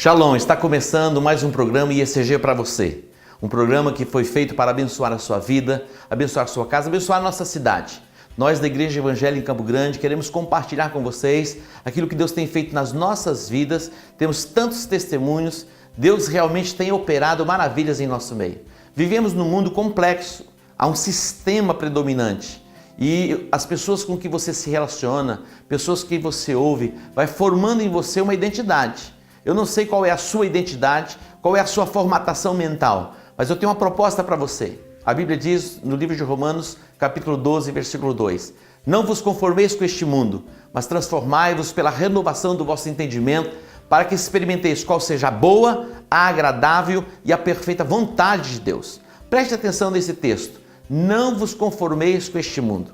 Shalom, está começando mais um programa IECG para você. Um programa que foi feito para abençoar a sua vida, abençoar a sua casa, abençoar a nossa cidade. Nós da Igreja Evangélica em Campo Grande queremos compartilhar com vocês aquilo que Deus tem feito nas nossas vidas. Temos tantos testemunhos, Deus realmente tem operado maravilhas em nosso meio. Vivemos num mundo complexo, há um sistema predominante. E as pessoas com que você se relaciona, pessoas que você ouve, vai formando em você uma identidade. Eu não sei qual é a sua identidade, qual é a sua formatação mental, mas eu tenho uma proposta para você. A Bíblia diz no livro de Romanos, capítulo 12, versículo 2: Não vos conformeis com este mundo, mas transformai-vos pela renovação do vosso entendimento, para que experimenteis qual seja a boa, a agradável e a perfeita vontade de Deus. Preste atenção nesse texto. Não vos conformeis com este mundo.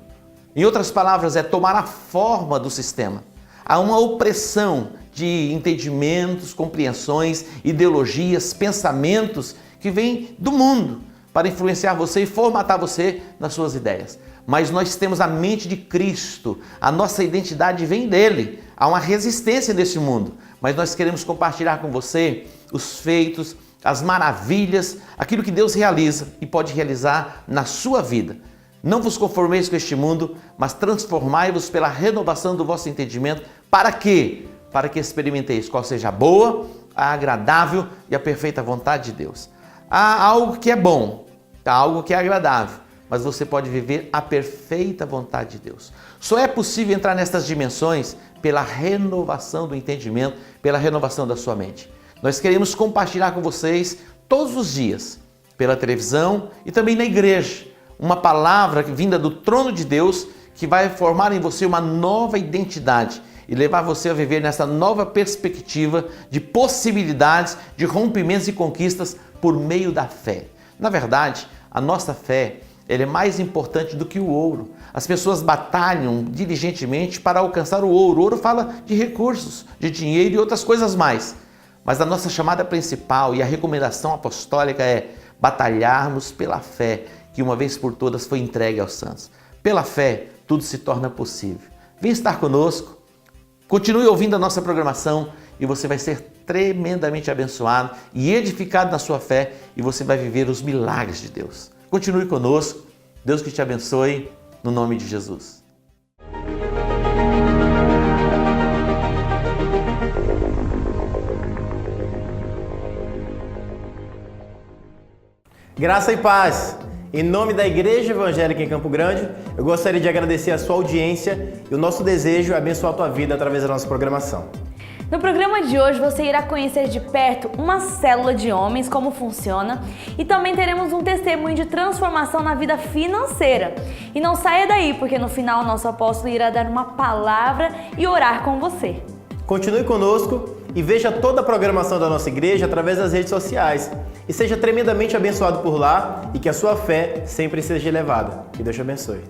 Em outras palavras, é tomar a forma do sistema. Há uma opressão de entendimentos, compreensões, ideologias, pensamentos que vêm do mundo para influenciar você e formatar você nas suas ideias. Mas nós temos a mente de Cristo, a nossa identidade vem dele. Há uma resistência nesse mundo, mas nós queremos compartilhar com você os feitos, as maravilhas, aquilo que Deus realiza e pode realizar na sua vida. Não vos conformeis com este mundo, mas transformai-vos pela renovação do vosso entendimento. Para quê? Para que experimenteis qual seja a boa, a agradável e a perfeita vontade de Deus. Há algo que é bom, há algo que é agradável, mas você pode viver a perfeita vontade de Deus. Só é possível entrar nessas dimensões pela renovação do entendimento, pela renovação da sua mente. Nós queremos compartilhar com vocês todos os dias, pela televisão e também na igreja, uma palavra vinda do trono de Deus que vai formar em você uma nova identidade e levar você a viver nessa nova perspectiva de possibilidades, de rompimentos e conquistas por meio da fé. Na verdade, a nossa fé ela é mais importante do que o ouro. As pessoas batalham diligentemente para alcançar o ouro. O ouro fala de recursos, de dinheiro e outras coisas mais. Mas a nossa chamada principal e a recomendação apostólica é batalharmos pela fé que uma vez por todas foi entregue aos santos. Pela fé, tudo se torna possível. Vem estar conosco, continue ouvindo a nossa programação e você vai ser tremendamente abençoado e edificado na sua fé e você vai viver os milagres de Deus. Continue conosco, Deus que te abençoe, no nome de Jesus. Graça e paz! Em nome da Igreja Evangélica em Campo Grande, eu gostaria de agradecer a sua audiência e o nosso desejo é abençoar a tua vida através da nossa programação. No programa de hoje você irá conhecer de perto uma célula de homens, como funciona, e também teremos um testemunho de transformação na vida financeira. E não saia daí, porque no final o nosso apóstolo irá dar uma palavra e orar com você. Continue conosco e veja toda a programação da nossa igreja através das redes sociais. E seja tremendamente abençoado por lá e que a sua fé sempre seja elevada. Que Deus te abençoe.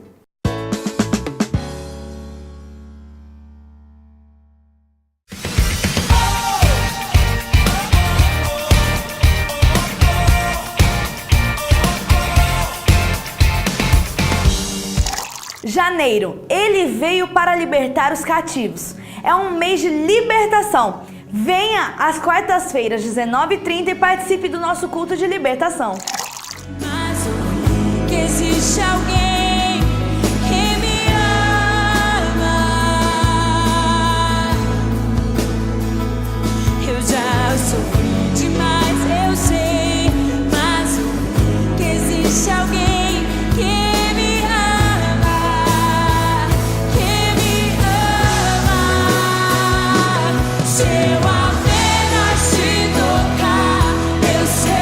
Janeiro, ele veio para libertar os cativos. É um mês de libertação. Venha às quartas-feiras, 19h30 e participe do nosso culto de libertação. Mas ouvi que existe alguém que me ama. Eu já sofri demais, eu sei. Mas ouvi que existe alguém que me ama. Que me ama. Se eu apenas te tocar, eu sei.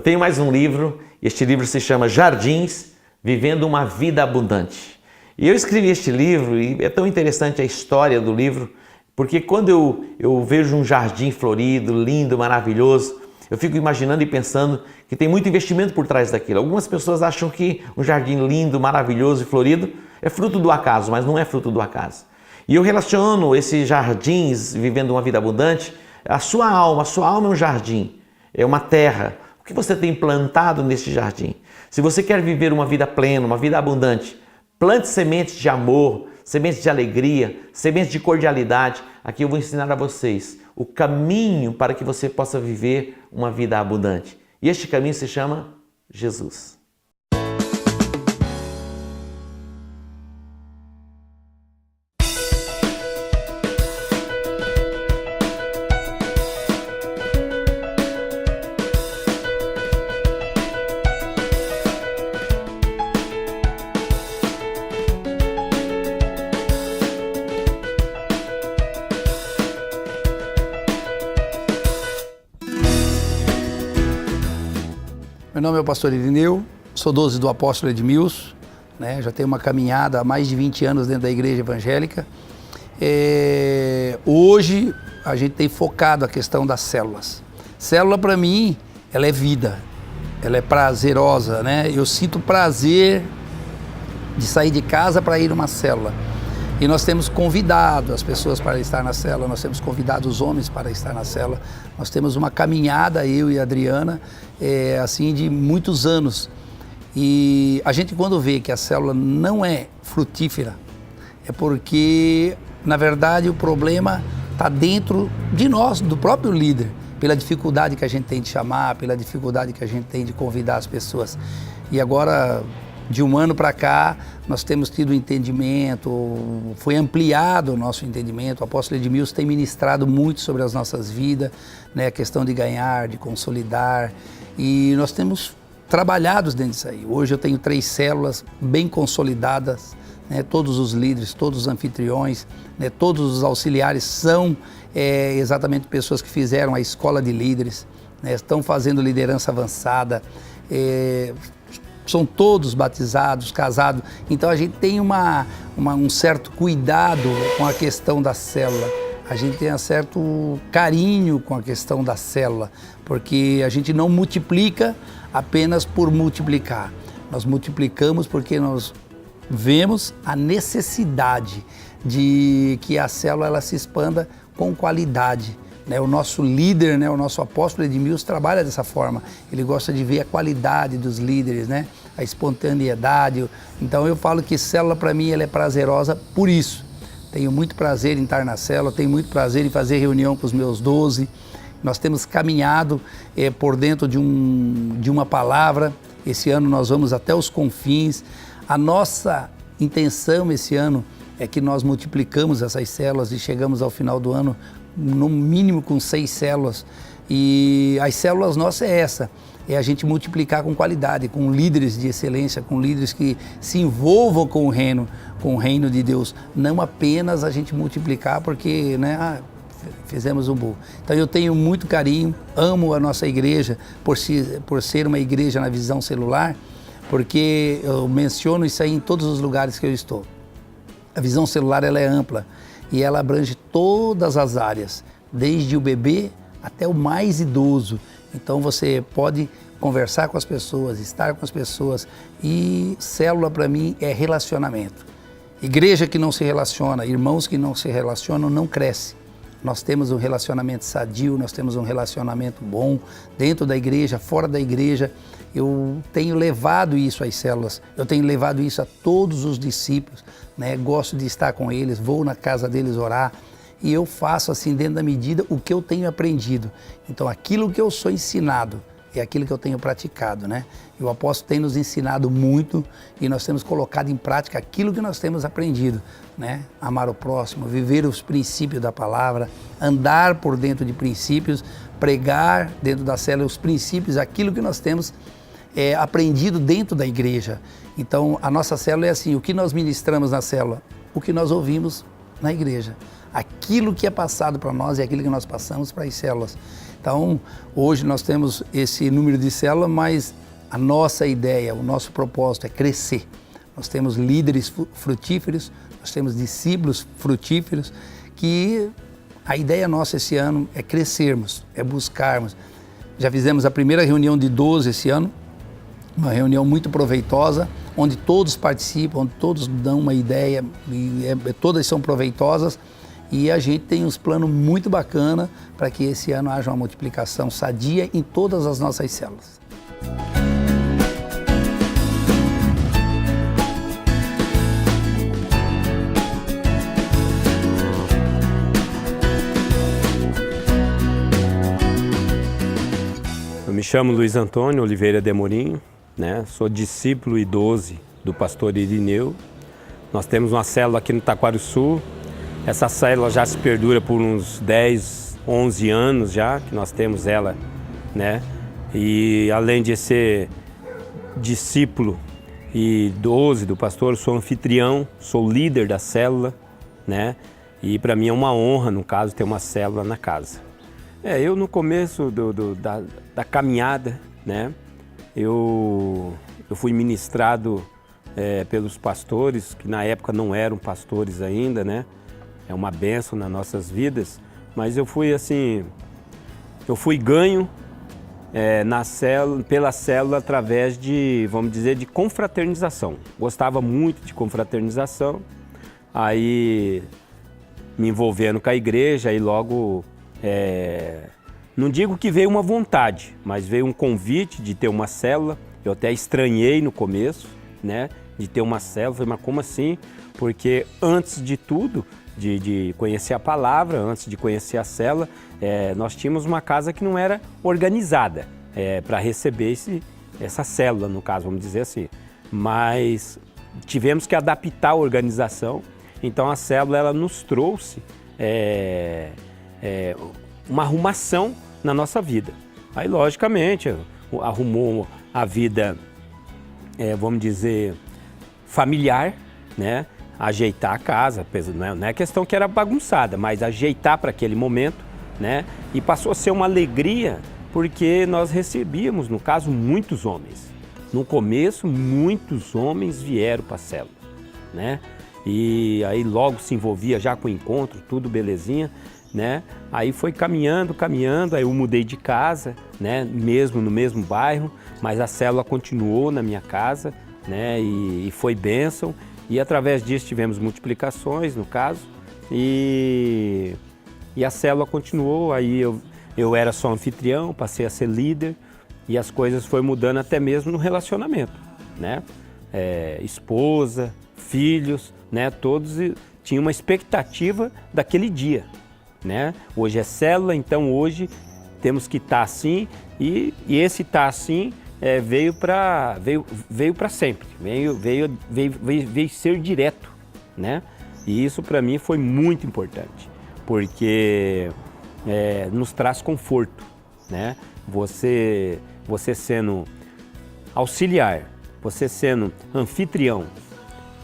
tenho mais um livro, este livro se chama Jardins, Vivendo uma Vida Abundante. E eu escrevi este livro e é tão interessante a história do livro, porque quando eu vejo um jardim florido, lindo, maravilhoso, eu fico imaginando e pensando que tem muito investimento por trás daquilo. Algumas pessoas acham que um jardim lindo, maravilhoso e florido é fruto do acaso, mas não é fruto do acaso. E eu relaciono esses jardins, vivendo uma vida abundante, a sua alma é um jardim, é uma terra. O que você tem plantado neste jardim? Se você quer viver uma vida plena, uma vida abundante, plante sementes de amor, sementes de alegria, sementes de cordialidade. Aqui eu vou ensinar a vocês o caminho para que você possa viver uma vida abundante. E este caminho se chama Jesus. Meu nome é o pastor Irineu, sou 12 do apóstolo Edmilson, né? Já tenho uma caminhada há mais de 20 anos dentro da igreja evangélica. Hoje a gente tem focado a questão das células. Célula para mim, ela é vida, ela é prazerosa, né? Eu sinto prazer de sair de casa para ir numa célula. E nós temos convidado as pessoas para estar na célula, nós temos convidado os homens para estar na célula. Nós temos uma caminhada, eu e a Adriana, assim, de muitos anos. E a gente, quando vê que a célula não é frutífera, é porque, na verdade, o problema está dentro de nós, do próprio líder, pela dificuldade que a gente tem de chamar, pela dificuldade que a gente tem de convidar as pessoas. E agora, de um ano para cá, nós temos tido entendimento, foi ampliado o nosso entendimento. O apóstolo Edmilson tem ministrado muito sobre as nossas vidas, né? A questão de ganhar, de consolidar, e nós temos trabalhado dentro disso aí. Hoje eu tenho 3 células bem consolidadas, né? Todos os líderes, todos os anfitriões, né? Todos os auxiliares são exatamente pessoas que fizeram a escola de líderes, né? Estão fazendo liderança avançada, são todos batizados, casados. Então a gente tem um certo cuidado com a questão da célula. A gente tem um certo carinho com a questão da célula, porque a gente não multiplica apenas por multiplicar. Nós multiplicamos porque nós vemos a necessidade de que a célula ela se expanda com qualidade. O nosso líder, o nosso apóstolo Edmilson trabalha dessa forma. Ele gosta de ver a qualidade dos líderes, né? A espontaneidade. Então eu falo que célula para mim ela é prazerosa por isso. Tenho muito prazer em estar na célula, tenho muito prazer em fazer reunião com os meus 12. Nós temos caminhado por dentro de uma palavra. Esse ano nós vamos até os confins. A nossa intenção esse ano é que nós multiplicamos essas células e chegamos ao final do ano no mínimo com 6 células. E as células nossas é a gente multiplicar com qualidade, com líderes de excelência, com líderes que se envolvam com o reino de Deus. Não apenas a gente multiplicar porque, fizemos um bolo. Então eu tenho muito carinho, amo a nossa igreja por ser uma igreja na visão celular, porque eu menciono isso aí em todos os lugares que eu estou. A visão celular ela é ampla e ela abrange todas as áreas, desde o bebê até o mais idoso. Então você pode conversar com as pessoas, estar com as pessoas, e célula para mim é relacionamento. Igreja que não se relaciona, irmãos que não se relacionam, não cresce. Nós temos um relacionamento sadio, nós temos um relacionamento bom dentro da igreja, fora da igreja. Eu tenho levado isso às células, eu tenho levado isso a todos os discípulos, Gosto de estar com eles, vou na casa deles orar e eu faço assim dentro da medida o que eu tenho aprendido. Então aquilo que eu sou ensinado é aquilo que eu tenho praticado, E o apóstolo tem nos ensinado muito e nós temos colocado em prática aquilo que nós temos aprendido, Amar o próximo, viver os princípios da palavra, andar por dentro de princípios, pregar dentro da célula os princípios, aquilo que nós temos aprendido dentro da igreja. Então a nossa célula é assim, o que nós ministramos na célula? O que nós ouvimos na igreja. aquilo que é passado para nós e aquilo que nós passamos para as células. Então, hoje nós temos esse número de células, mas a nossa ideia, o nosso propósito é crescer. Nós temos líderes frutíferos, nós temos discípulos frutíferos, que a ideia nossa esse ano é crescermos, é buscarmos. Já fizemos a primeira reunião de 12 esse ano, uma reunião muito proveitosa, onde todos participam, onde todos dão uma ideia, e todas são proveitosas. E a gente tem uns planos muito bacanas para que esse ano haja uma multiplicação sadia em todas as nossas células. Eu me chamo Luiz Antônio Oliveira de Amorim, né? Sou discípulo e 12 do pastor Irineu. Nós temos uma célula aqui no Taquarussu. Essa célula já se perdura por uns 10, 11 anos já, que nós temos ela, né? E além de ser discípulo e 12 do pastor, sou anfitrião, sou líder da célula, né? E para mim é uma honra, no caso, ter uma célula na casa. Eu no começo da caminhada, né? Eu fui ministrado pelos pastores, que na época não eram pastores ainda, né? É uma bênção nas nossas vidas, mas eu fui ganho pela célula através de, vamos dizer, de confraternização. Gostava muito de confraternização, aí me envolvendo com a igreja e logo, não digo que veio uma vontade, mas veio um convite de ter uma célula. Eu até estranhei no começo, né, de ter uma célula. Falei, mas como assim? Porque antes de tudo, de conhecer a palavra, antes de conhecer a célula, nós tínhamos uma casa que não era organizada para receber essa célula, no caso, vamos dizer assim. Mas tivemos que adaptar a organização, então a célula ela nos trouxe uma arrumação na nossa vida. Aí, logicamente, arrumou a vida, vamos dizer, familiar, né? Ajeitar a casa, não é questão que era bagunçada, mas ajeitar para aquele momento, né? E passou a ser uma alegria, porque nós recebíamos, no caso, muitos homens. No começo, muitos homens vieram para a célula, né? E aí logo se envolvia já com o encontro, tudo belezinha, né? Aí foi caminhando, aí eu mudei de casa, né? Mesmo no mesmo bairro, mas a célula continuou na minha casa, né? E foi bênção. E através disso tivemos multiplicações, no caso, e a célula continuou. Aí eu era só anfitrião, passei a ser líder, e as coisas foram mudando até mesmo no relacionamento, né? Esposa, filhos, né? Todos tinham uma expectativa daquele dia, né? Hoje é célula, então hoje temos que estar assim, e esse estar assim veio para sempre, veio ser direto, né? E isso para mim foi muito importante, porque nos traz conforto, né? Você sendo auxiliar, você sendo anfitrião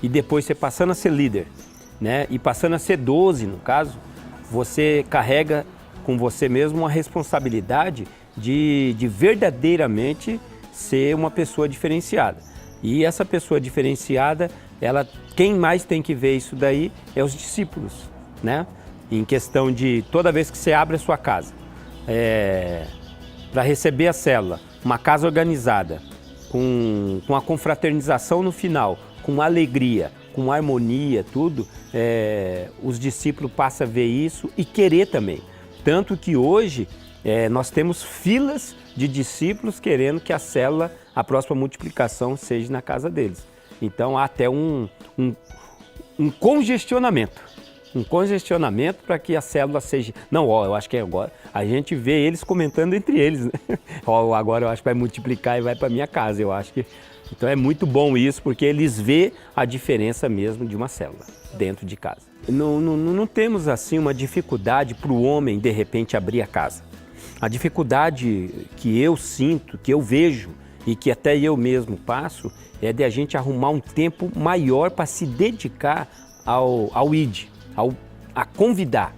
e depois você passando a ser líder, né? E passando a ser 12 no caso, você carrega com você mesmo uma responsabilidade de verdadeiramente ser uma pessoa diferenciada. E essa pessoa diferenciada, quem mais tem que ver isso daí é os discípulos, né? Em questão de toda vez que você abre a sua casa, para receber a célula, uma casa organizada, com a confraternização no final, com alegria, com harmonia, tudo, os discípulos passam a ver isso e querer também. Tanto que hoje nós temos filas de discípulos querendo que a célula, a próxima multiplicação, seja na casa deles. Então há até um congestionamento. Um congestionamento para que a célula seja... Não, eu acho que agora a gente vê eles comentando entre eles, né? Agora eu acho que vai multiplicar e vai para minha casa, eu acho que... Então é muito bom isso, porque eles vê a diferença mesmo de uma célula dentro de casa. Não temos assim uma dificuldade para o homem de repente abrir a casa. A dificuldade que eu sinto, que eu vejo e que até eu mesmo passo, é de a gente arrumar um tempo maior para se dedicar ao ID, ao a convidar,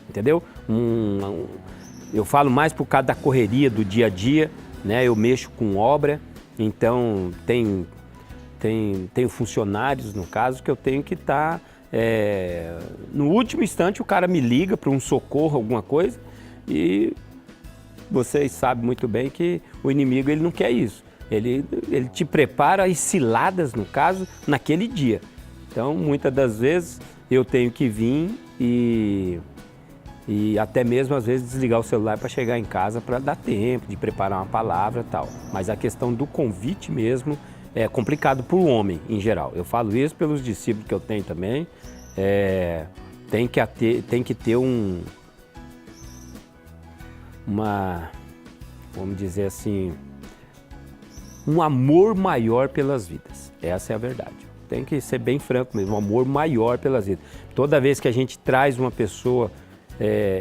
entendeu? Eu falo mais por causa da correria do dia a dia, né? Eu mexo com obra, então tenho funcionários, no caso, que eu tenho que estar... no último instante o cara me liga para um socorro, alguma coisa, e vocês sabem muito bem que o inimigo ele não quer isso. Ele te prepara as ciladas, no caso, naquele dia. Então, muitas das vezes, eu tenho que vir e até mesmo, às vezes, desligar o celular para chegar em casa para dar tempo de preparar uma palavra e tal. Mas a questão do convite mesmo é complicado para o homem, em geral. Eu falo isso pelos discípulos que eu tenho também. Tem que ter vamos dizer assim, um amor maior pelas vidas. Essa é a verdade. Tem que ser bem franco mesmo, um amor maior pelas vidas. Toda vez que a gente traz uma pessoa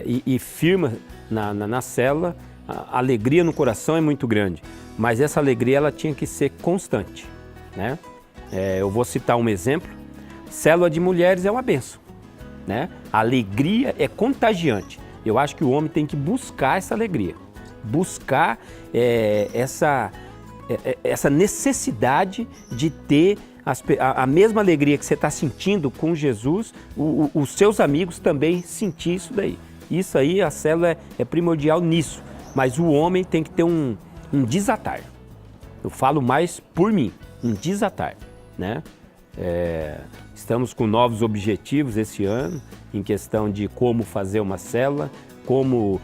e firma na célula, a alegria no coração é muito grande. Mas essa alegria ela tinha que ser constante, né? Eu vou citar um exemplo. Célula de mulheres é uma bênção, né? A alegria é contagiante. Eu acho que o homem tem que buscar essa alegria, buscar essa necessidade de ter a mesma alegria que você está sentindo com Jesus, os seus amigos também sentir isso daí. Isso aí, a célula é primordial nisso, mas o homem tem que ter um desatar. Eu falo mais por mim, um desatar, né? Estamos com novos objetivos esse ano, em questão de como fazer uma célula, como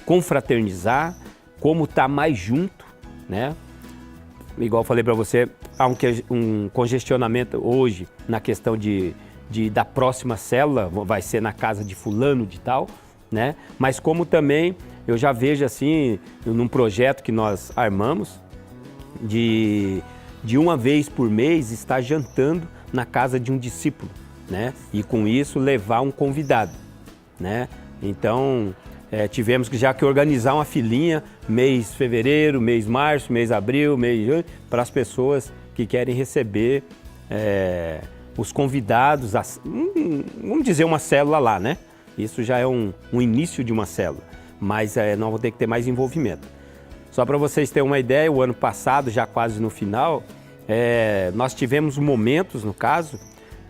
confraternizar, como estar mais junto, né? Igual eu falei para você, há um congestionamento hoje na questão da próxima célula, vai ser na casa de fulano de tal, né? Mas como também eu já vejo assim, num projeto que nós armamos, de uma vez por mês estar jantando na casa de um discípulo, né? E com isso levar um convidado, né? Então tivemos que organizar uma filinha mês fevereiro, mês março, mês abril, mês junho, para as pessoas que querem receber os convidados, vamos dizer uma célula lá, né? Isso já é um início de uma célula, mas nós vamos ter que ter mais envolvimento. Só para vocês terem uma ideia, o ano passado, já quase no final, nós tivemos momentos, no caso,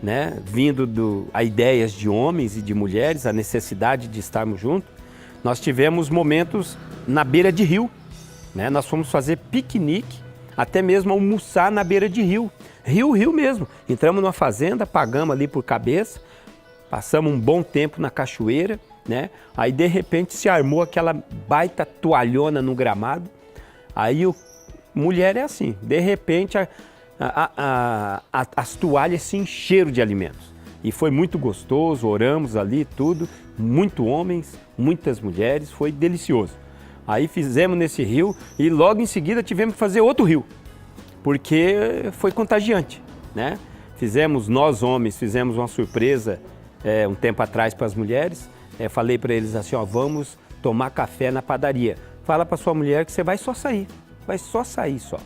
né, vindo a ideias de homens e de mulheres, a necessidade de estarmos juntos. Nós tivemos momentos na beira de rio, né? Nós fomos fazer piquenique, até mesmo almoçar na beira de rio. Rio mesmo. Entramos numa fazenda, pagamos ali por cabeça, passamos um bom tempo na cachoeira, né? Aí de repente se armou aquela baita toalhona no gramado. Aí mulher é assim, de repente as toalhas se encheram de alimentos. E foi muito gostoso, oramos ali tudo, muito homens, muitas mulheres, foi delicioso. Aí fizemos nesse rio e logo em seguida tivemos que fazer outro rio, porque foi contagiante, né? Nós homens, fizemos uma surpresa um tempo atrás para as mulheres, falei para eles assim, vamos tomar café na padaria. Fala para sua mulher que você vai só sair só,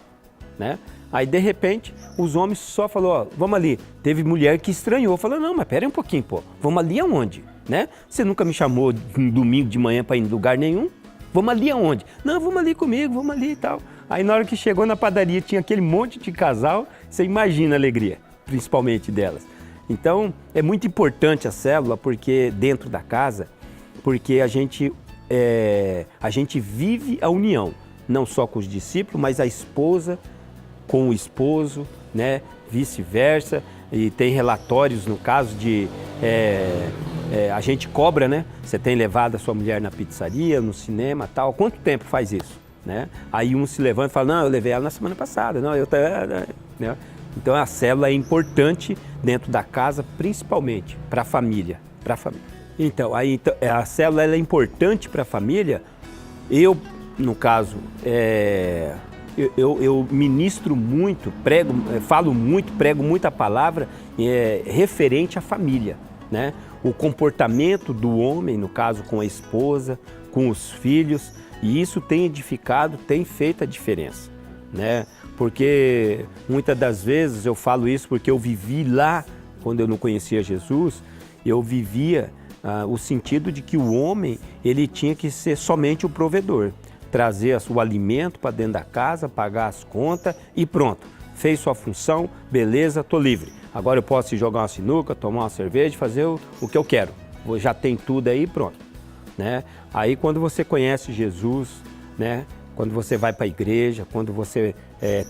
né? Aí, de repente, os homens só falaram, vamos ali. Teve mulher que estranhou, falou, não, mas pera aí um pouquinho, pô, vamos ali aonde, né? Você nunca me chamou um domingo de manhã para ir em lugar nenhum? Vamos ali aonde? Não, vamos ali comigo, vamos ali e tal. Aí, na hora que chegou na padaria, tinha aquele monte de casal, você imagina a alegria, principalmente delas. Então, é muito importante a célula, porque dentro da casa, porque a gente vive a união, não só com os discípulos, mas a esposa com o esposo, né? Vice-versa, e tem relatórios no caso de a gente cobra, né? Você tem levado a sua mulher na pizzaria, no cinema, tal. Quanto tempo faz isso, né? Aí um se levanta e fala, não, eu levei ela na semana passada, não, né? Então a célula é importante dentro da casa, principalmente para a família, Então a célula ela é importante para a família. Eu, no caso, eu ministro muito, falo muito, prego muita palavra referente à família, né? O comportamento do homem, no caso com a esposa, com os filhos, e isso tem edificado, tem feito a diferença, né? Porque muitas das vezes eu falo isso porque eu vivi lá quando eu não conhecia Jesus eu vivia o sentido de que o homem ele tinha que ser somente o provedor, trazer o alimento para dentro da casa, pagar as contas e pronto, fez sua função, beleza, estou livre. Agora eu posso ir jogar uma sinuca, tomar uma cerveja, fazer o que eu quero. Já tem tudo aí, pronto. Né? Aí quando você conhece Jesus, né? Quando você vai para a igreja, quando você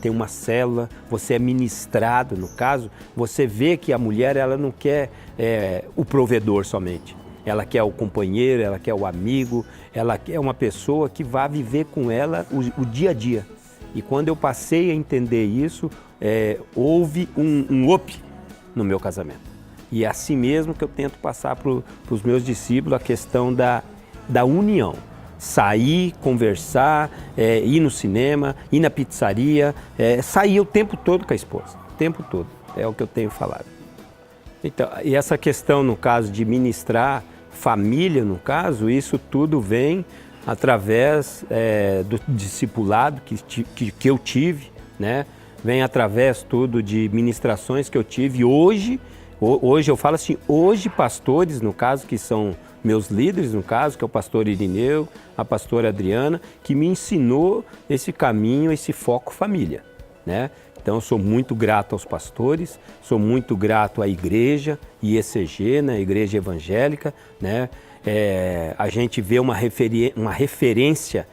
tem uma célula, você é ministrado, no caso, você vê que a mulher ela não quer o provedor somente. Ela quer o companheiro, ela quer o amigo, ela quer uma pessoa que vá viver com ela o dia a dia. E quando eu passei a entender isso, houve um up no meu casamento. E é assim mesmo que eu tento passar para os meus discípulos a questão da união. Sair, conversar, ir no cinema, ir na pizzaria, sair o tempo todo com a esposa, o tempo todo, é o que eu tenho falado. Então, e essa questão, no caso, de ministrar família, no caso, isso tudo vem através do discipulado que eu tive, né? Vem através tudo de ministrações que eu tive. Hoje eu falo assim, hoje pastores, no caso, que são meus líderes, no caso, que é o pastor Irineu, a pastora Adriana, que me ensinou esse caminho, esse foco família, né? Então, eu sou muito grato aos pastores, sou muito grato à igreja, IECG, né, Igreja Evangélica, né? A gente vê uma referência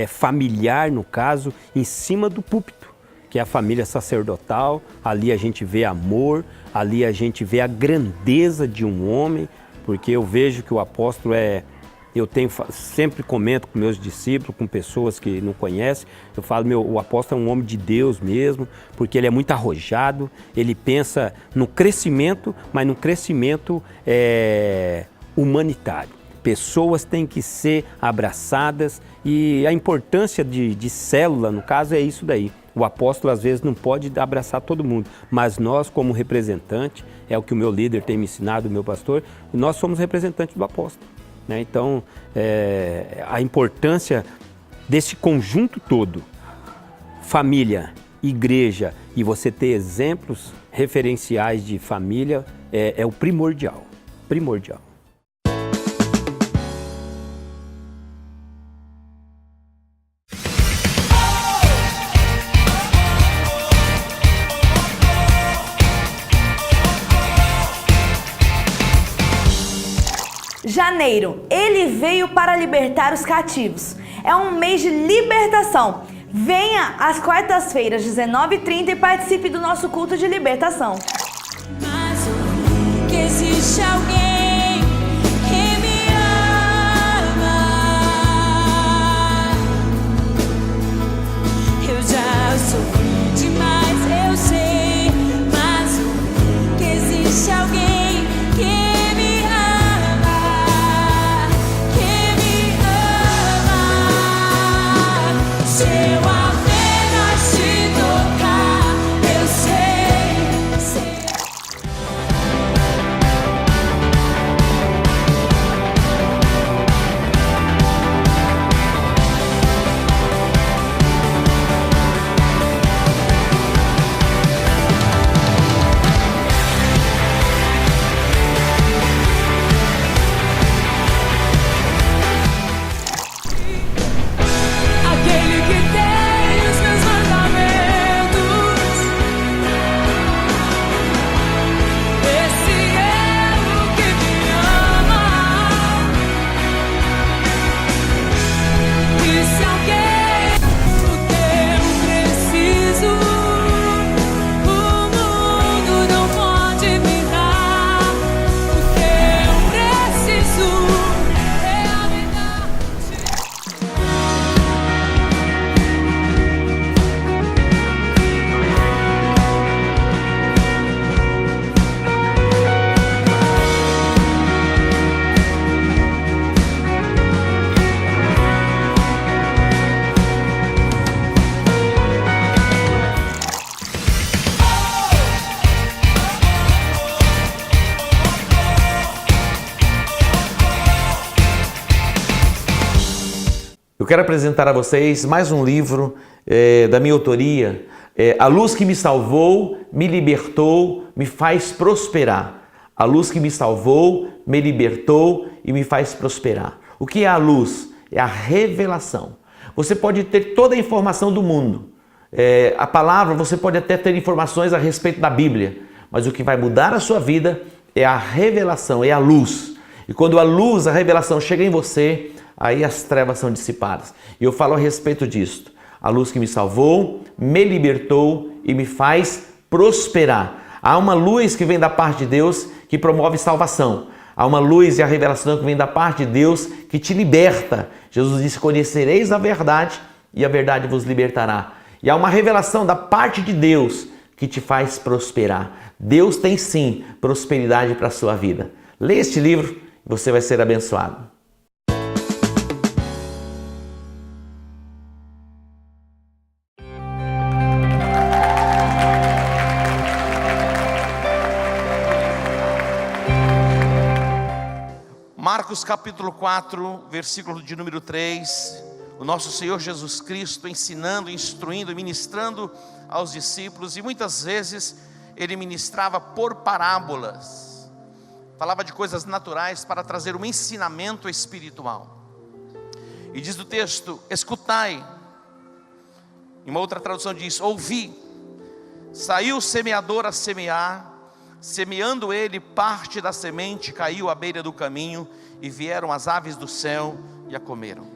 familiar, no caso, em cima do púlpito, que é a família sacerdotal. Ali a gente vê amor, ali a gente vê a grandeza de um homem, porque eu vejo que o apóstolo sempre comento com meus discípulos, com pessoas que não conhecem, eu falo, o apóstolo é um homem de Deus mesmo, porque ele é muito arrojado, ele pensa no crescimento, mas no crescimento humanitário. Pessoas têm que ser abraçadas e a importância de célula, no caso, é isso daí. O apóstolo às vezes não pode abraçar todo mundo, mas nós como representante, é o que o meu líder tem me ensinado, o meu pastor, nós somos representantes do apóstolo. Né? Então, a importância desse conjunto todo, família, igreja, e você ter exemplos referenciais de família, é o primordial, primordial. Janeiro, ele veio para libertar os cativos. É um mês de libertação. Venha às quartas-feiras, 19h30 e participe do nosso culto de libertação. Mas ouvi que existe alguém que me ama. Eu já sofri demais, eu sei. Mas ouvi que existe alguém que me ama. Que me ama. Se eu apenas te tocar, eu sei. Aquele que tem os meus mandamentos, esse é o que me ama. E se alguém o que eu preciso, o mundo não pode me dar. O que eu preciso é a verdade. Eu quero apresentar a vocês mais um livro da minha autoria, A Luz que me salvou, me libertou, me faz prosperar. A luz que me salvou, me libertou e me faz prosperar. O que é a luz? É a revelação. Você pode ter toda a informação do mundo. A palavra, você pode até ter informações a respeito da Bíblia. Mas o que vai mudar a sua vida é a revelação, é a luz. E quando a luz, a revelação chega em você, aí as trevas são dissipadas. E eu falo a respeito disto. A luz que me salvou, me libertou e me faz prosperar. Há uma luz que vem da parte de Deus que promove salvação. Há uma luz e a revelação que vem da parte de Deus que te liberta. Jesus disse: conhecereis a verdade e a verdade vos libertará. E há uma revelação da parte de Deus que te faz prosperar. Deus tem sim prosperidade para a sua vida. Leia este livro e você vai ser abençoado. Marcos capítulo 4, versículo de número 3, o nosso Senhor Jesus Cristo ensinando, instruindo, ministrando aos discípulos, e muitas vezes Ele ministrava por parábolas, falava de coisas naturais para trazer um ensinamento espiritual. E diz o texto: escutai, em uma outra tradução diz: ouvi. Saiu o semeador a semear, semeando ele, parte da semente caiu à beira do caminho, e vieram as aves do céu e a comeram.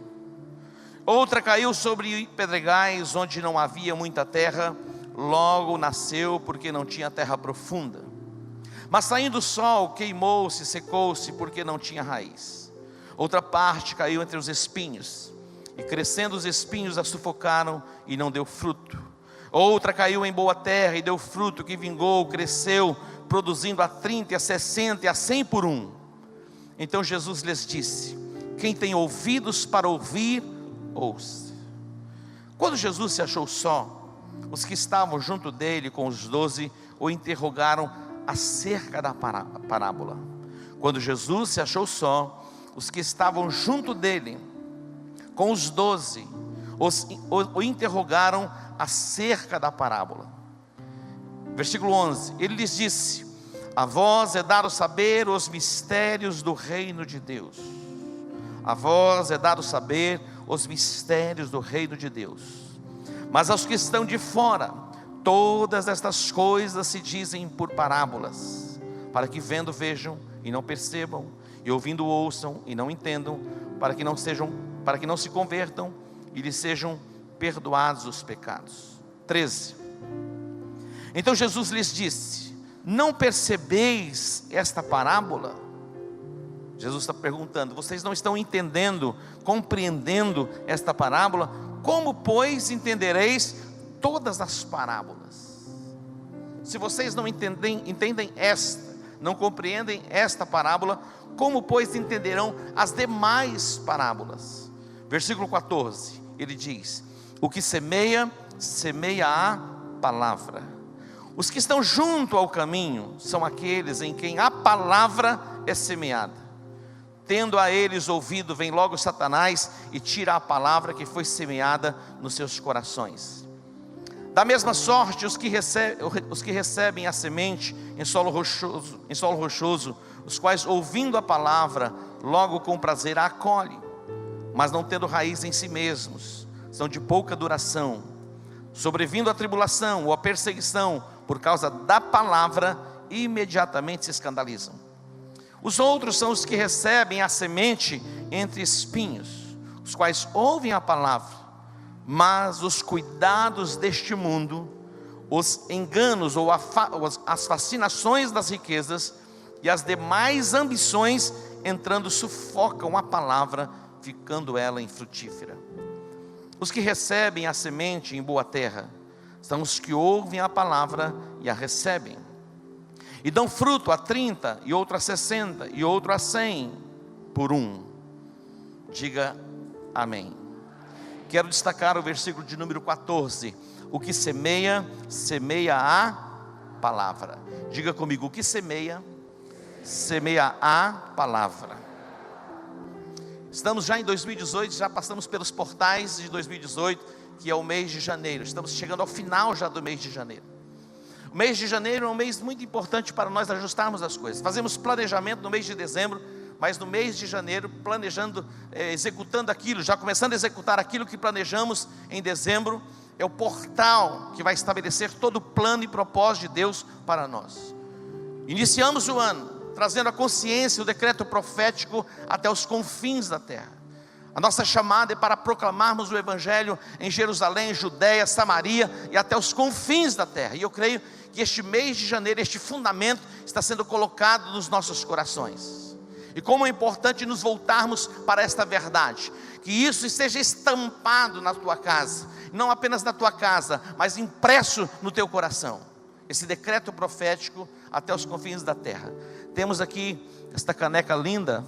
Outra caiu sobre pedregais, onde não havia muita terra, logo nasceu, porque não tinha terra profunda. Mas saindo o sol, queimou-se, secou-se, porque não tinha raiz. Outra parte caiu entre os espinhos, e crescendo os espinhos a sufocaram, e não deu fruto. Outra caiu em boa terra, e deu fruto, que vingou, cresceu, produzindo a 30, a 60 e a 100 por um. Então Jesus lhes disse: quem tem ouvidos para ouvir, ouça. Quando Jesus se achou só, os que estavam junto dele com os 12 o interrogaram acerca da parábola. Quando Jesus se achou só, os que estavam junto dele com os 12 o interrogaram acerca da parábola. Versículo 11, ele lhes disse: a vós é dado saber os mistérios do reino de Deus. A vós é dado saber os mistérios do reino de Deus. Mas aos que estão de fora, todas estas coisas se dizem por parábolas, para que vendo vejam e não percebam, e ouvindo ouçam e não entendam, para que não se convertam e lhes sejam perdoados os pecados. 13. Então Jesus lhes disse: não percebeis esta parábola? Jesus está perguntando: vocês não estão entendendo, compreendendo esta parábola? Como, pois, entendereis todas as parábolas? Se vocês não entendem não compreendem esta parábola, como, pois, entenderão as demais parábolas? Versículo 14, ele diz: o que semeia, semeia a palavra. Os que estão junto ao caminho são aqueles em quem a palavra é semeada. Tendo a eles ouvido, vem logo Satanás e tira a palavra que foi semeada nos seus corações. Da mesma sorte, os que recebem a semente em solo rochoso, os quais, ouvindo a palavra, logo com prazer a acolhem, mas não tendo raiz em si mesmos, são de pouca duração. Sobrevindo a tribulação ou a perseguição por causa da palavra, imediatamente se escandalizam. Os outros são os que recebem a semente entre espinhos, os quais ouvem a palavra, mas os cuidados deste mundo, os enganos ou as fascinações das riquezas e as demais ambições entrando sufocam a palavra, ficando ela infrutífera. Os que recebem a semente em boa terra são os que ouvem a palavra e a recebem, e dão fruto a 30, e outro a 60, e outro a 100 por um. Diga amém. Quero destacar o versículo de número 14. O que semeia, semeia a palavra. Diga comigo: o que semeia, semeia a palavra. Estamos já em 2018, já passamos pelos portais de 2018, que é o mês de janeiro. Estamos chegando ao final já do mês de janeiro. O mês de janeiro é um mês muito importante para nós ajustarmos as coisas. Fazemos planejamento no mês de dezembro, mas no mês de janeiro, planejando, executando aquilo, já começando a executar aquilo que planejamos em dezembro, é o portal que vai estabelecer todo o plano e propósito de Deus para nós. Iniciamos o ano trazendo a consciência, o decreto profético até os confins da terra. A nossa chamada é para proclamarmos o Evangelho em Jerusalém, Judeia, Samaria e até os confins da terra. E eu creio que este mês de janeiro, este fundamento está sendo colocado nos nossos corações. E como é importante nos voltarmos para esta verdade, que isso esteja estampado na tua casa, não apenas na tua casa, mas impresso no teu coração. Esse decreto profético até os confins da terra. Temos aqui esta caneca linda,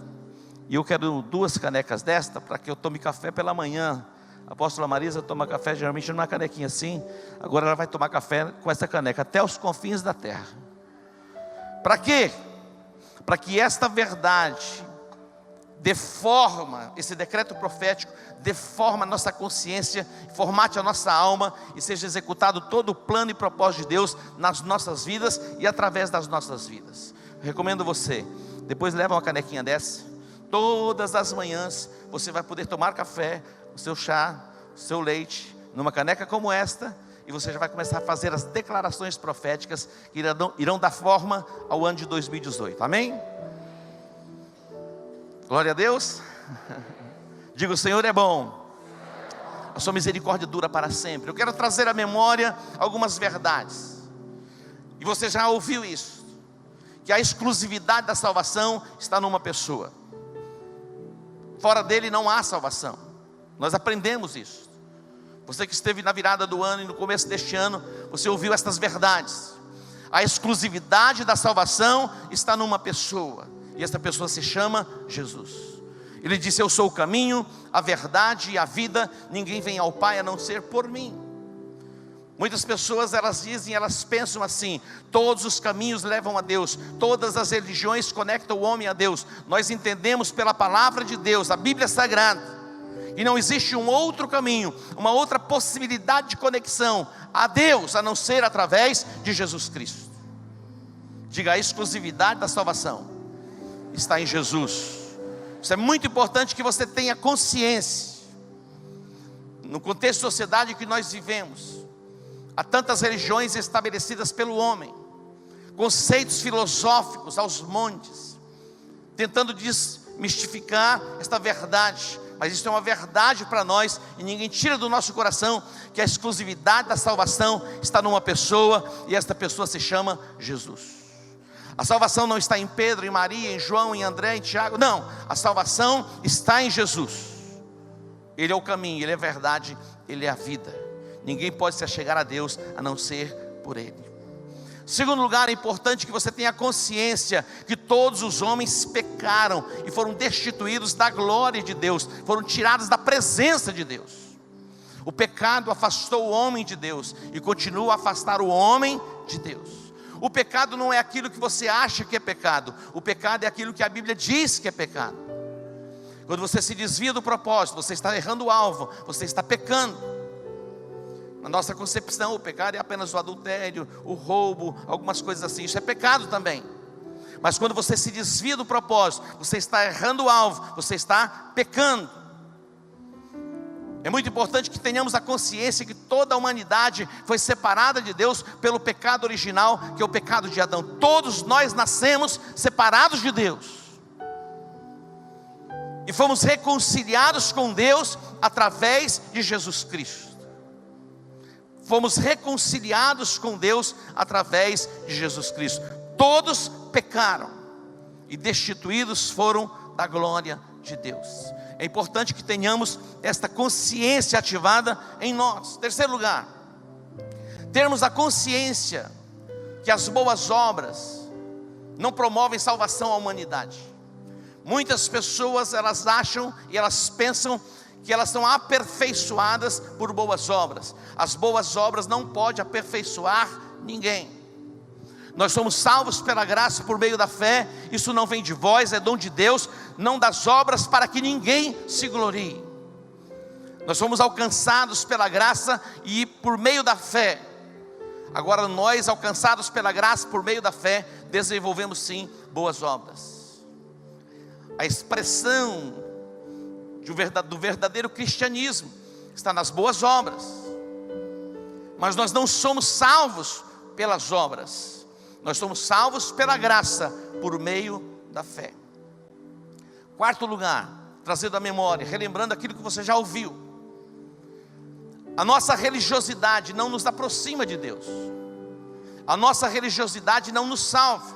e eu quero 2 canecas desta, para que eu tome café pela manhã. A apóstola Marisa toma café geralmente numa canequinha assim, agora ela vai tomar café com essa caneca, até os confins da terra. Para quê? Para que esta verdade deforma, esse decreto profético deforma a nossa consciência, formate a nossa alma e seja executado todo o plano e propósito de Deus nas nossas vidas e através das nossas vidas. Eu recomendo você, depois leva uma canequinha dessa, todas as manhãs você vai poder tomar café, o seu chá, o seu leite, numa caneca como esta, e você já vai começar a fazer as declarações proféticas que irão dar forma ao ano de 2018, amém? Glória a Deus. Diga: o Senhor é bom, a sua misericórdia dura para sempre. Eu quero trazer à memória algumas verdades, e você já ouviu isso, que a exclusividade da salvação está numa pessoa. Fora dele não há salvação. Nós aprendemos isso. Você que esteve na virada do ano e no começo deste ano, você ouviu estas verdades. A exclusividade da salvação está numa pessoa, e essa pessoa se chama Jesus. Ele disse: eu sou o caminho, a verdade e a vida, ninguém vem ao Pai a não ser por mim. Muitas pessoas, elas dizem, elas pensam assim: todos os caminhos levam a Deus, todas as religiões conectam o homem a Deus. Nós entendemos pela palavra de Deus, a Bíblia Sagrada, e não existe um outro caminho, uma outra possibilidade de conexão a Deus, a não ser através de Jesus Cristo. Diga: a exclusividade da salvação está em Jesus. Isso é muito importante que você tenha consciência. No contexto de sociedade que nós vivemos, há tantas religiões estabelecidas pelo homem, conceitos filosóficos aos montes, tentando desmistificar esta verdade. Mas isso é uma verdade para nós, e ninguém tira do nosso coração que a exclusividade da salvação está numa pessoa, e esta pessoa se chama Jesus. A salvação não está em Pedro, em Maria, em João, em André, em Tiago. Não, a salvação está em Jesus. Ele é o caminho, Ele é a verdade, Ele é a vida. Ninguém pode se achegar a Deus a não ser por Ele. Segundo lugar, é importante que você tenha consciência que todos os homens pecaram e foram destituídos da glória de Deus, foram tirados da presença de Deus. O pecado afastou o homem de Deus e continua a afastar o homem de Deus. O pecado não é aquilo que você acha que é pecado, o pecado é aquilo que a Bíblia diz que é pecado. Quando você se desvia do propósito, você está errando o alvo, você está pecando. Na nossa concepção, o pecado é apenas o adultério, o roubo, algumas coisas assim. Isso é pecado também. Mas quando você se desvia do propósito, você está errando o alvo, você está pecando. É muito importante que tenhamos a consciência que toda a humanidade foi separada de Deus pelo pecado original, que é o pecado de Adão. Todos nós nascemos separados de Deus e fomos reconciliados com Deus através de Jesus Cristo. Fomos reconciliados com Deus através de Jesus Cristo. Todos pecaram e destituídos foram da glória de Deus. É importante que tenhamos esta consciência ativada em nós. Terceiro lugar, termos a consciência que as boas obras não promovem salvação à humanidade. Muitas pessoas, elas acham e elas pensam que elas são aperfeiçoadas por boas obras. As boas obras não podem aperfeiçoar ninguém. Nós somos salvos pela graça por meio da fé. Isso não vem de vós, é dom de Deus, não das obras, para que ninguém se glorie. Nós somos alcançados pela graça e por meio da fé. Agora nós, alcançados pela graça por meio da fé, desenvolvemos sim boas obras. A expressão do verdadeiro cristianismo está nas boas obras. Mas nós não somos salvos pelas obras. Nós somos salvos pela graça por meio da fé. Quarto lugar, trazendo à memória, relembrando aquilo que você já ouviu. A nossa religiosidade não nos aproxima de Deus. A nossa religiosidade não nos salva.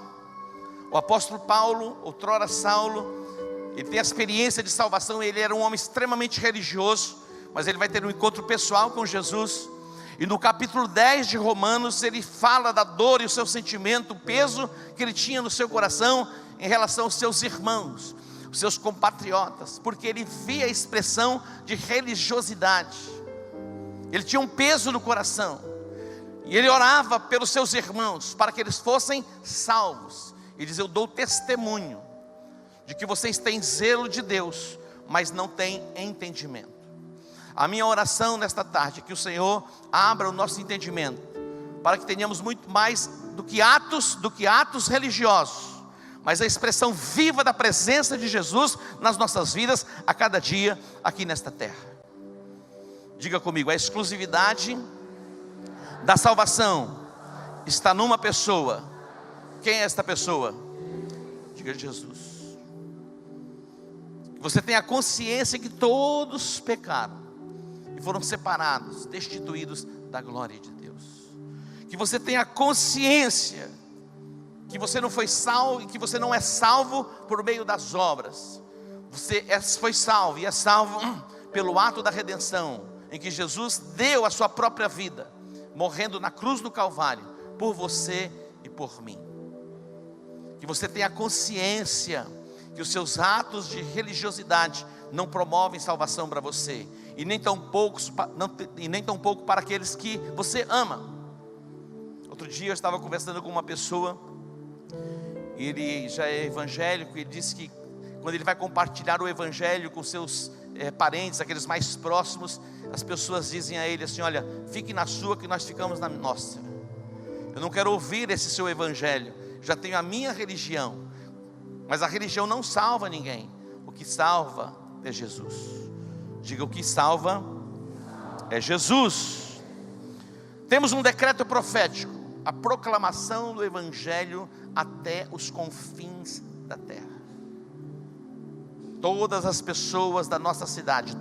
O apóstolo Paulo, outrora Saulo, ele tem a experiência de salvação. Ele era um homem extremamente religioso, mas ele vai ter um encontro pessoal com Jesus. E no capítulo 10 de Romanos, ele fala da dor e o seu sentimento, o peso que ele tinha no seu coração em relação aos seus irmãos, os seus compatriotas, porque ele via a expressão de religiosidade. Ele tinha um peso no coração, e ele orava pelos seus irmãos, para que eles fossem salvos. Ele diz: eu dou testemunho de que vocês têm zelo de Deus, mas não têm entendimento. A minha oração nesta tarde é que o Senhor abra o nosso entendimento, para que tenhamos muito mais do que atos religiosos, mas a expressão viva da presença de Jesus nas nossas vidas, a cada dia aqui nesta terra. Diga comigo: a exclusividade da salvação está numa pessoa. Quem é esta pessoa? Diga: Jesus. Que você tenha consciência que todos pecaram e foram separados, destituídos da glória de Deus. Que você tenha consciência que você não foi salvo, e que você não é salvo por meio das obras. Você foi salvo e é salvo pelo ato da redenção, em que Jesus deu a sua própria vida, morrendo na cruz do Calvário, por você e por mim. Que você tenha consciência que os seus atos de religiosidade não promovem salvação para você, e nem tão pouco para aqueles que você ama. Outro dia eu estava conversando com uma pessoa, ele já é evangélico, e ele disse que quando ele vai compartilhar o evangelho com seus parentes, aqueles mais próximos, as pessoas dizem a ele assim: olha, fique na sua, que nós ficamos na nossa. Eu não quero ouvir esse seu evangelho, já tenho a minha religião. Mas a religião não salva ninguém. O que salva é Jesus. Diga: o que salva é Jesus. Temos um decreto profético: a proclamação do evangelho até os confins da terra. Todas as pessoas da nossa cidade,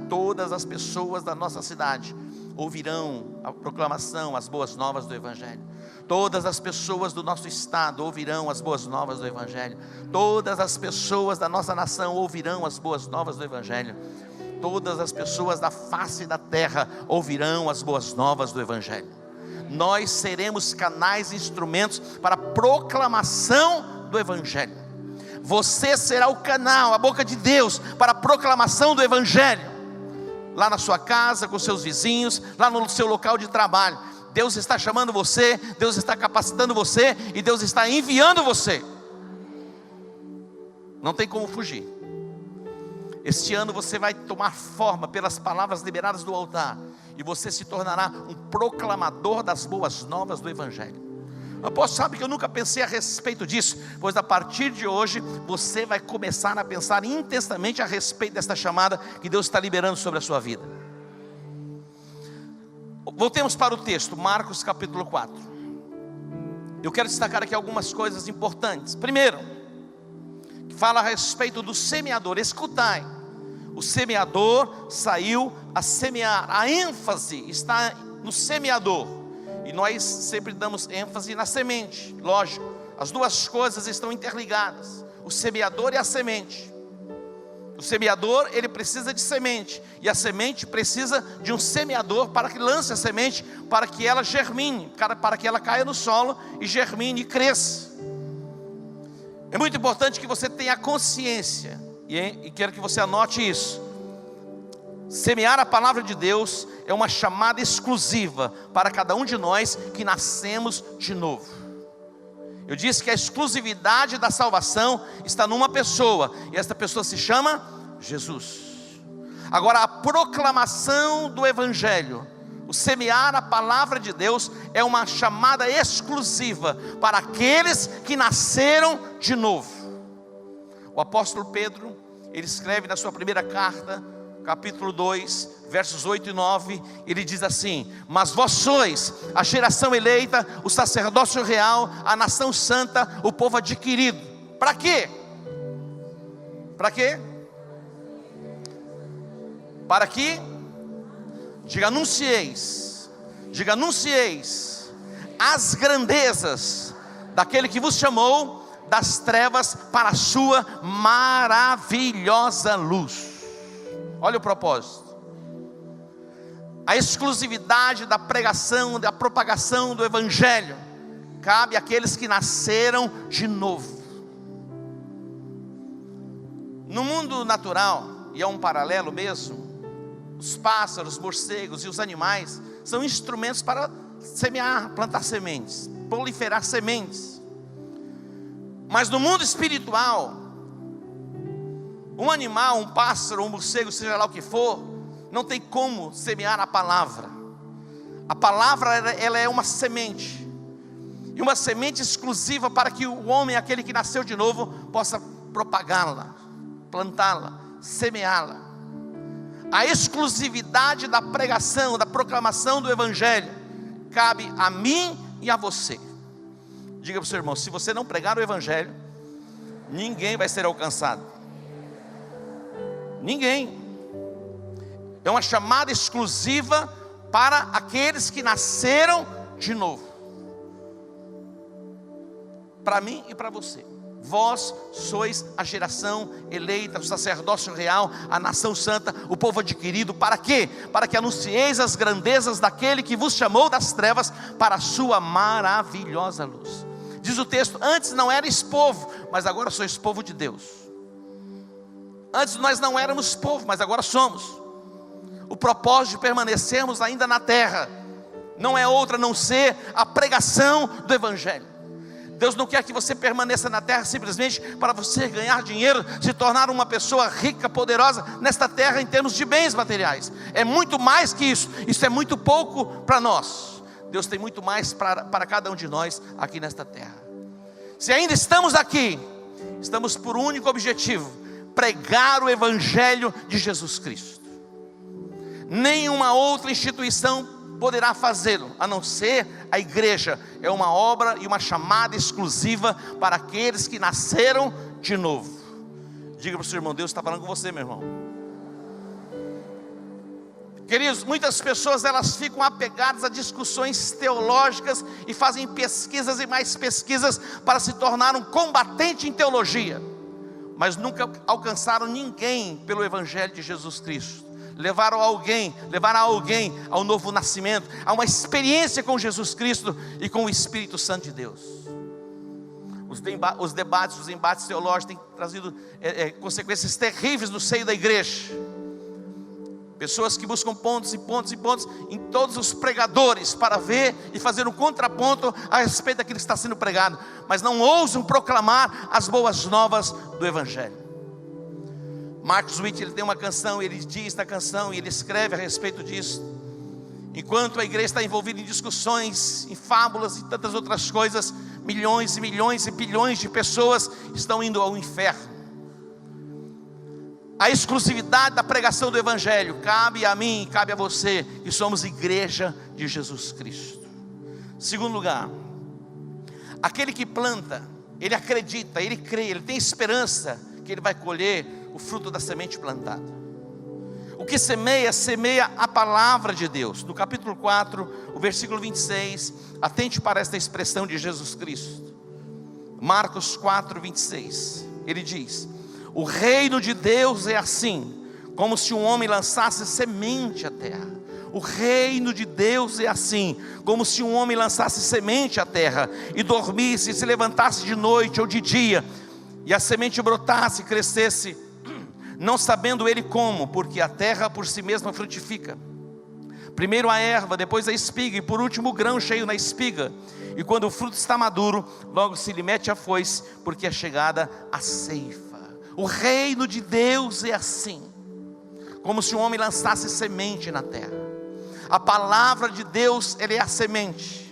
ouvirão a proclamação, as boas novas do evangelho. Todas as pessoas do nosso estado ouvirão as boas novas do evangelho. Todas as pessoas da nossa nação ouvirão as boas novas do evangelho. Todas as pessoas da face da terra ouvirão as boas novas do evangelho. Nós seremos canais e instrumentos para a proclamação do evangelho. Você será o canal, a boca de Deus, para a proclamação do evangelho. Lá na sua casa, com seus vizinhos, lá no seu local de trabalho. Deus está chamando você, Deus está capacitando você, e Deus está enviando você. Não tem como fugir. Este ano você vai tomar forma pelas palavras liberadas do altar, e você se tornará um proclamador das boas novas do evangelho. Apóstolo, sabe que eu nunca pensei a respeito disso? Pois a partir de hoje você vai começar a pensar intensamente a respeito desta chamada que Deus está liberando sobre a sua vida. Voltemos para o texto, Marcos capítulo 4. Eu quero destacar aqui algumas coisas importantes. Primeiro, que fala a respeito do semeador. Escutai, o semeador saiu a semear. A ênfase está no semeador. E nós sempre damos ênfase na semente. Lógico, as duas coisas estão interligadas: o semeador e a semente. O semeador, ele precisa de semente, e a semente precisa de um semeador para que lance a semente, para que ela germine, para que ela caia no solo e germine e cresça. É muito importante que você tenha consciência, e quero que você anote isso: semear a palavra de Deus é uma chamada exclusiva para cada um de nós que nascemos de novo. Eu disse que a exclusividade da salvação está numa pessoa, e esta pessoa se chama Jesus. Agora, a proclamação do evangelho, O semear a palavra de Deus é uma chamada exclusiva para aqueles que nasceram de novo. O apóstolo Pedro, ele escreve na sua primeira carta, capítulo 2, versos 8 e 9, ele diz assim: mas vós sois a geração eleita, o sacerdócio real, a nação santa, o povo adquirido. Para quê? Para quê? Para que, diga anuncieis as grandezas daquele que vos chamou das trevas para a sua maravilhosa luz. Olha o propósito. A exclusividade da pregação, da propagação do evangelho cabe àqueles que nasceram de novo. No mundo natural, e é um paralelo mesmo, os pássaros, os morcegos e os animais são instrumentos para semear, plantar sementes, proliferar sementes. Mas no mundo espiritual, um animal, um pássaro, um morcego, seja lá o que for, não tem como semear a palavra. A palavra, ela é uma semente, e uma semente exclusiva para que o homem, aquele que nasceu de novo, possa propagá-la, plantá-la, semeá-la. A exclusividade da pregação, da proclamação do evangelho cabe a mim e a você. Diga para o seu irmão: se você não pregar o evangelho, ninguém vai ser alcançado. Ninguém. É uma chamada exclusiva para aqueles que nasceram de novo. Para mim e para você. Vós sois a geração eleita, o sacerdócio real, a nação santa, o povo adquirido. Para quê? Para que anuncieis as grandezas daquele que vos chamou das trevas para a sua maravilhosa luz. Diz o texto: antes não erais povo, mas agora sois povo de Deus. Antes nós não éramos povo, mas agora somos. O propósito de permanecermos ainda na terra não é outra a não ser a pregação do evangelho. Deus não quer que você permaneça na terra simplesmente para você ganhar dinheiro, se tornar uma pessoa rica, poderosa nesta terra em termos de bens materiais. É muito mais que isso. Isso é muito pouco para nós. Deus tem muito mais para cada um de nós aqui nesta terra. Se ainda estamos aqui, estamos por um único objetivo: pregar o evangelho de Jesus Cristo. Nenhuma outra instituição poderá fazê-lo, a não ser a igreja. É uma obra e uma chamada exclusiva para aqueles que nasceram de novo. Diga para o seu irmão: Deus está falando com você, meu irmão. Queridos, muitas pessoas elas ficam apegadas a discussões teológicas e fazem pesquisas e mais pesquisas para se tornar um combatente em teologia, mas nunca alcançaram ninguém pelo evangelho de Jesus Cristo. Levaram alguém ao novo nascimento, a uma experiência com Jesus Cristo e com o Espírito Santo de Deus. Os debates, os embates teológicos têm trazido consequências terríveis no seio da igreja. Pessoas que buscam pontos e pontos e pontos em todos os pregadores para ver e fazer um contraponto a respeito daquilo que está sendo pregado, mas não ousam proclamar as boas novas do evangelho. Marcos Witt, ele tem uma canção, ele diz na canção, e ele escreve a respeito disso: enquanto a igreja está envolvida em discussões, em fábulas e tantas outras coisas, milhões e milhões e bilhões de pessoas estão indo ao inferno. A exclusividade da pregação do evangelho cabe a mim, cabe a você, que somos igreja de Jesus Cristo. Segundo lugar, aquele que planta, ele acredita, ele crê, ele tem esperança que ele vai colher o fruto da semente plantada. O que semeia, semeia a palavra de Deus. No capítulo 4, o versículo 26, atente para esta expressão de Jesus Cristo. Marcos 4, 26, ele diz: o reino de Deus é assim, como se um homem lançasse semente à terra. O reino de Deus é assim, como se um homem lançasse semente à terra, e dormisse, e se levantasse de noite ou de dia, e a semente brotasse e crescesse, não sabendo ele como, porque a terra por si mesma frutifica. Primeiro a erva, depois a espiga, e por último o grão cheio na espiga. E quando o fruto está maduro, logo se lhe mete a foice, porque é chegada a ceifa. O reino de Deus é assim, como se um homem lançasse semente na terra. A palavra de Deus, ela é a semente.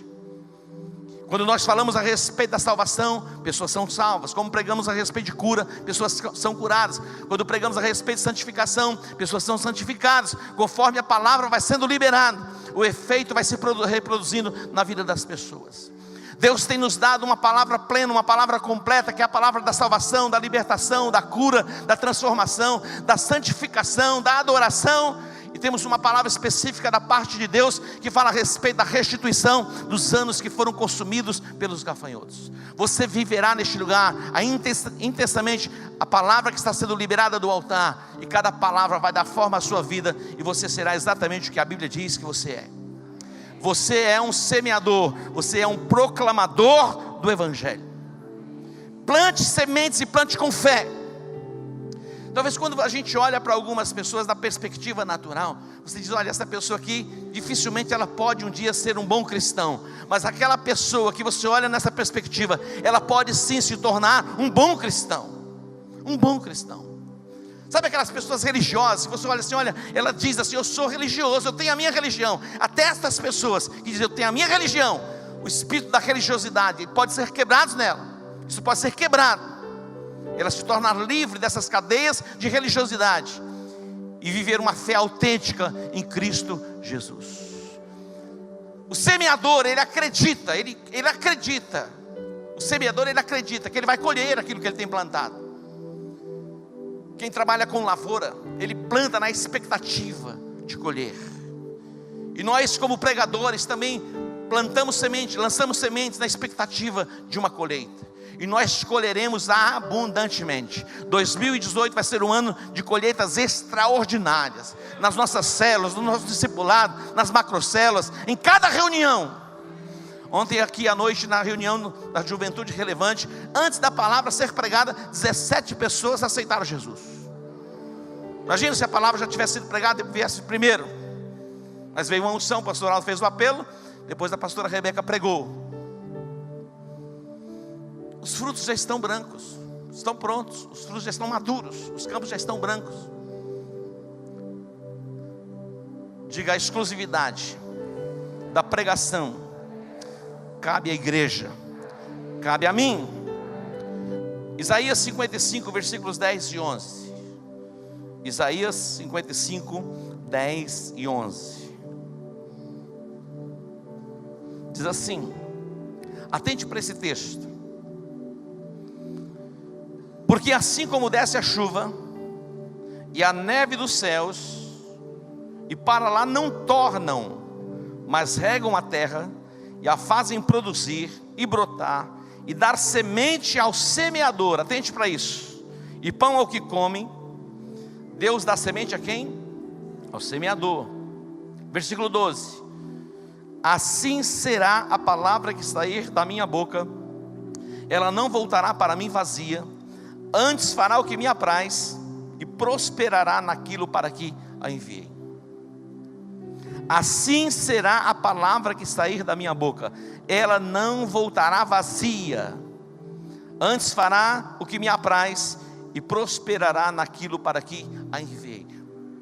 Quando nós falamos a respeito da salvação, pessoas são salvas. Como pregamos a respeito de cura, pessoas são curadas. Quando pregamos a respeito de santificação, pessoas são santificadas. Conforme a palavra vai sendo liberada, o efeito vai se reproduzindo na vida das pessoas. Deus tem nos dado uma palavra plena, uma palavra completa, que é a palavra da salvação, da libertação, da cura, da transformação, da santificação, da adoração. E temos uma palavra específica da parte de Deus que fala a respeito da restituição dos anos que foram consumidos pelos gafanhotos. Você viverá neste lugar intensamente a palavra que está sendo liberada do altar, e cada palavra vai dar forma à sua vida, e você será exatamente o que a Bíblia diz que você é. Você é um semeador, você é um proclamador do Evangelho. Plante sementes e plante com fé. Talvez quando a gente olha para algumas pessoas da perspectiva natural, você diz: olha, essa pessoa aqui, dificilmente ela pode um dia ser um bom cristão. Mas aquela pessoa que você olha nessa perspectiva, ela pode sim se tornar um bom cristão. Um bom cristão. Sabe aquelas pessoas religiosas, que você olha assim, olha, ela diz assim: eu sou religioso, eu tenho a minha religião. Até essas pessoas que dizem: eu tenho a minha religião, o espírito da religiosidade pode ser quebrado nela. Isso pode ser quebrado. Ela se tornar livre dessas cadeias de religiosidade e viver uma fé autêntica em Cristo Jesus. O semeador, ele acredita, ele acredita. O semeador, ele acredita que ele vai colher aquilo que ele tem plantado. Quem trabalha com lavoura, ele planta na expectativa de colher. E nós, como pregadores, também plantamos semente, lançamos sementes na expectativa de uma colheita. E nós colheremos abundantemente. 2018 vai ser um ano de colheitas extraordinárias. Nas nossas células, no nosso discipulado, nas macrocélulas, em cada reunião. Ontem aqui à noite, na reunião da Juventude Relevante, antes da palavra ser pregada, 17 pessoas aceitaram Jesus. Imagina se a palavra já tivesse sido pregada e viesse primeiro. Mas veio uma unção, o pastor Aldo fez o apelo, depois a pastora Rebeca pregou. Os frutos já estão brancos, estão prontos, os frutos já estão maduros, os campos já estão brancos. Diga: a exclusividade da pregação cabe à igreja, cabe a mim. Isaías 55, versículos 10 e 11. Isaías 55, 10 e 11. Diz assim, atente para esse texto. Porque assim como desce a chuva e a neve dos céus, e para lá não tornam, mas regam a terra, e a fazem produzir e brotar, e dar semente ao semeador, atente para isso, e pão ao que come, Deus dá semente a quem? Ao semeador. Versículo 12. Assim será a palavra que sair da minha boca, ela não voltará para mim vazia, antes fará o que me apraz, e prosperará naquilo para que a enviei. Assim será a palavra que sair da minha boca, ela não voltará vazia, antes fará o que me apraz, e prosperará naquilo para que a enviei.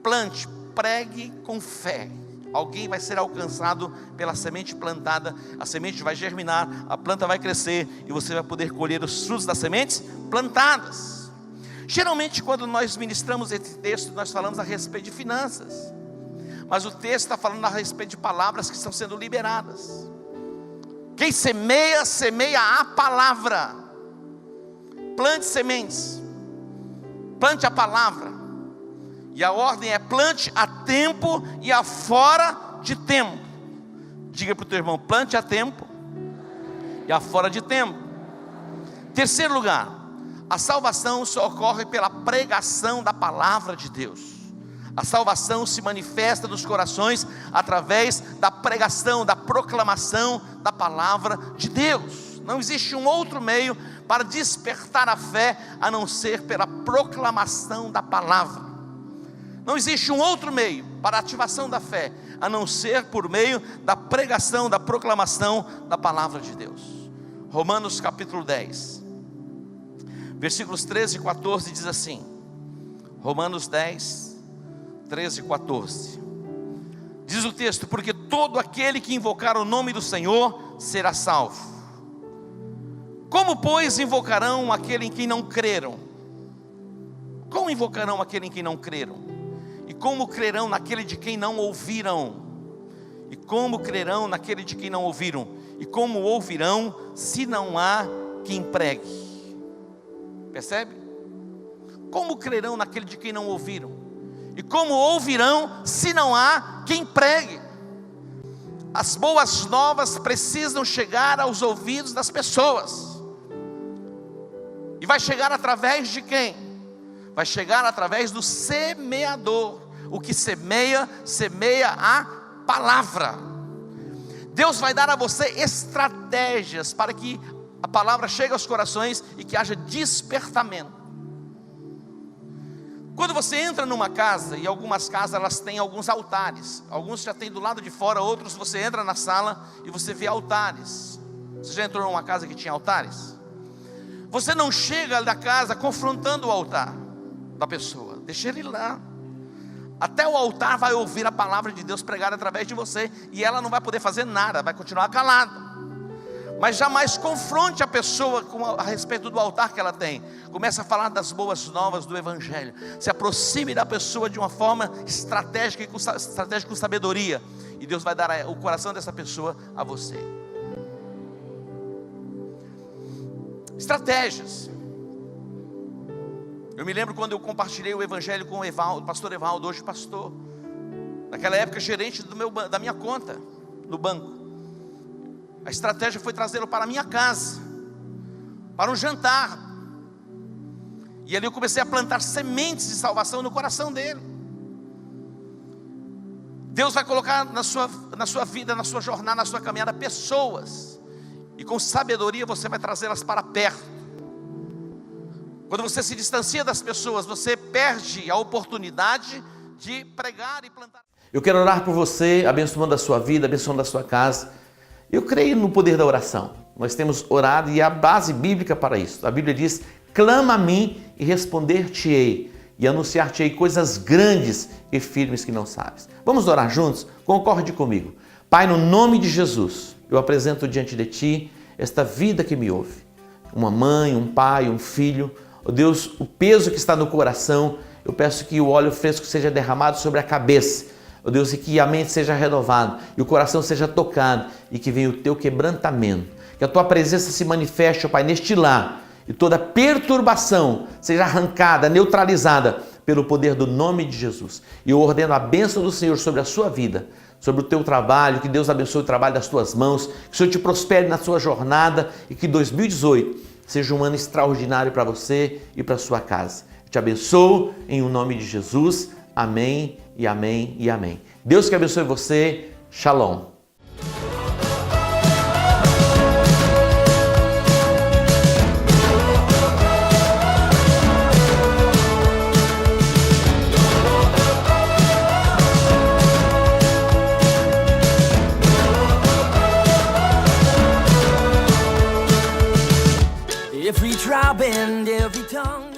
Plante, pregue com fé. Alguém vai ser alcançado pela semente plantada, a semente vai germinar, a planta vai crescer, e você vai poder colher os frutos das sementes plantadas. Geralmente quando nós ministramos esse texto, nós falamos a respeito de finanças, mas o texto está falando a respeito de palavras que estão sendo liberadas. Quem semeia, semeia a palavra. Plante sementes, plante a palavra. E a ordem é: plante a tempo e a fora de tempo. Diga para o teu irmão: plante a tempo e a fora de tempo. Terceiro lugar, a salvação só ocorre pela pregação da palavra de Deus. A salvação se manifesta nos corações através da pregação, da proclamação da palavra de Deus. Não existe um outro meio para despertar a fé a não ser pela proclamação da palavra. Não existe um outro meio para a ativação da fé, a não ser por meio da pregação, da proclamação da palavra de Deus. Romanos capítulo 10, versículos 13 e 14 diz assim. Romanos 10, 13 e 14. Diz o texto: porque todo aquele que invocar o nome do Senhor será salvo. Como, pois, invocarão aquele em quem não creram? Como invocarão aquele em quem não creram? E como crerão naquele de quem não ouviram? E como crerão naquele de quem não ouviram? E como ouvirão se não há quem pregue? Percebe? Como crerão naquele de quem não ouviram? E como ouvirão se não há quem pregue? As boas novas precisam chegar aos ouvidos das pessoas. E vai chegar através de quem? Vai chegar através do semeador. O que semeia, semeia a palavra. Deus vai dar a você estratégias para que a palavra chegue aos corações e que haja despertamento. Quando você entra numa casa, e algumas casas elas têm alguns altares, alguns já tem do lado de fora, outros você entra na sala e você vê altares. Você já entrou numa casa que tinha altares? Você não chega da casa confrontando o altar da pessoa, deixa ele lá. Até o altar vai ouvir a palavra de Deus pregada através de você, e ela não vai poder fazer nada, vai continuar calada. Mas jamais confronte a pessoa a respeito do altar que ela tem. Comece a falar das boas novas do Evangelho. Se aproxime da pessoa de uma forma estratégica e com sabedoria, e Deus vai dar o coração dessa pessoa a você. Estratégias. Eu me lembro quando eu compartilhei o Evangelho com o pastor Evaldo, hoje pastor, naquela época gerente da minha conta no banco. A estratégia foi trazê-lo para a minha casa, para um jantar. E ali eu comecei a plantar sementes de salvação no coração dele. Deus vai colocar na sua vida, na sua jornada, na sua caminhada, pessoas. E com sabedoria você vai trazê-las para perto. Quando você se distancia das pessoas, você perde a oportunidade de pregar e plantar. Eu quero orar por você, abençoando a sua vida, abençoando a sua casa. Eu creio no poder da oração. Nós temos orado e a base bíblica para isso. A Bíblia diz: clama a mim e responder-te-ei, e anunciar-te-ei coisas grandes e firmes que não sabes. Vamos orar juntos? Concorde comigo. Pai, no nome de Jesus, eu apresento diante de Ti esta vida que me ouve. Uma mãe, um pai, um filho. Oh Deus, o peso que está no coração, eu peço que o óleo fresco seja derramado sobre a cabeça. Oh Deus, e que a mente seja renovada, e o coração seja tocado, e que venha o Teu quebrantamento. Que a Tua presença se manifeste, ó Pai, neste lar, e toda perturbação seja arrancada, neutralizada, pelo poder do nome de Jesus. E eu ordeno a bênção do Senhor sobre a sua vida, sobre o teu trabalho, que Deus abençoe o trabalho das tuas mãos, que o Senhor te prospere na sua jornada, e que 2018 seja um ano extraordinário para você e para a sua casa. Eu te abençoo em o nome de Jesus. Amém e amém e amém. Deus que abençoe você. Shalom. Every tribe and every tongue.